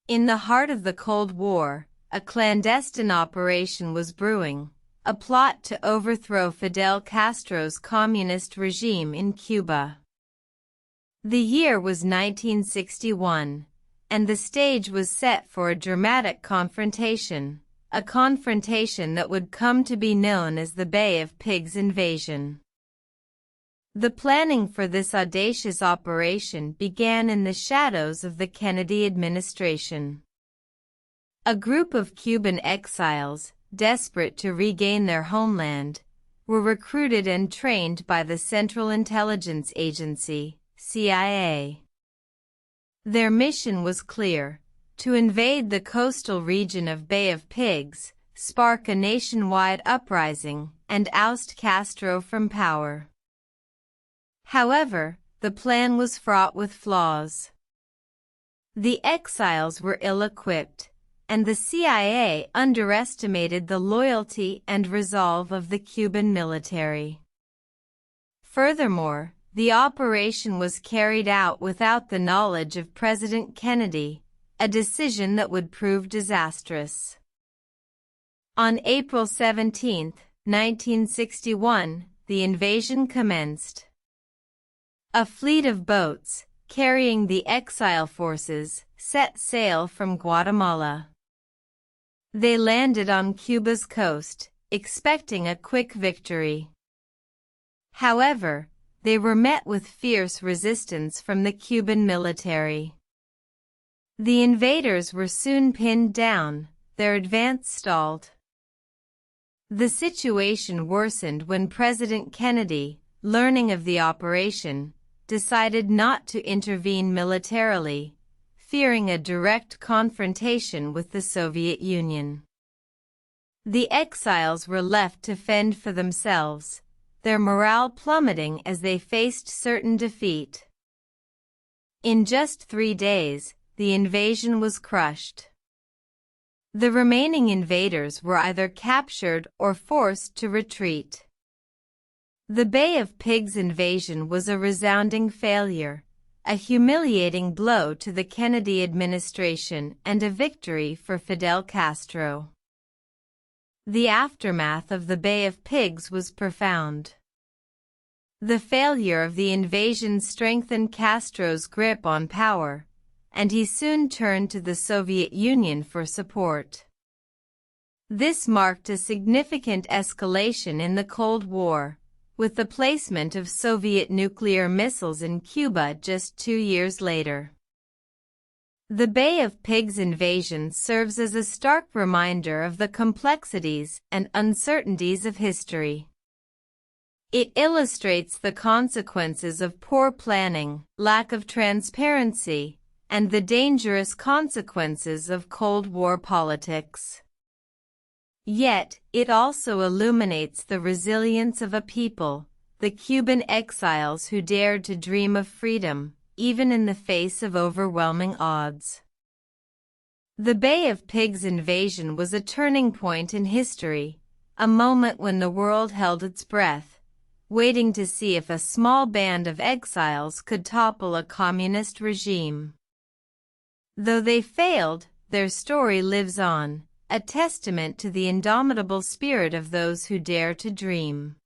In the heart of the Cold War, a clandestine operation was brewing, a plot to overthrow Fidel Castro's communist regime in Cuba. The year was 1961, and the stage was set for a dramatic confrontation, a confrontation that would come to be known as the Bay of Pigs invasion. The planning for this audacious operation began in the shadows of the Kennedy administration. A group of Cuban exiles, desperate to regain their homeland, were recruited and trained by the Central Intelligence Agency, CIA. Their mission was clear: to invade the coastal region of Bay of Pigs, spark a nationwide uprising, and oust Castro from power. However, the plan was fraught with flaws. The exiles were ill-equipped, and the CIA underestimated the loyalty and resolve of the Cuban military. Furthermore, the operation was carried out without the knowledge of President Kennedy, a decision that would prove disastrous. On April 17, 1961, the invasion commenced. A fleet of boats, carrying the exile forces, set sail from Guatemala. They landed on Cuba's coast, expecting a quick victory. However, they were met with fierce resistance from the Cuban military. The invaders were soon pinned down, their advance stalled. The situation worsened when President Kennedy, learning of the operation, decided not to intervene militarily, fearing a direct confrontation with the Soviet Union. The exiles were left to fend for themselves, their morale plummeting as they faced certain defeat. In just 3 days, the invasion was crushed. The remaining invaders were either captured or forced to retreat. The Bay of Pigs invasion was a resounding failure, a humiliating blow to the Kennedy administration and a victory for Fidel Castro. The aftermath of the Bay of Pigs was profound. The failure of the invasion strengthened Castro's grip on power, and he soon turned to the Soviet Union for support. This marked a significant escalation in the Cold War, with the placement of Soviet nuclear missiles in Cuba just 2 years later. The Bay of Pigs invasion serves as a stark reminder of the complexities and uncertainties of history. It illustrates the consequences of poor planning, lack of transparency, and the dangerous consequences of Cold War politics. Yet, it also illuminates the resilience of a people, the Cuban exiles who dared to dream of freedom, even in the face of overwhelming odds. The Bay of Pigs invasion was a turning point in history, a moment when the world held its breath, waiting to see if a small band of exiles could topple a communist regime. Though they failed, their story lives on, a testament to the indomitable spirit of those who dare to dream.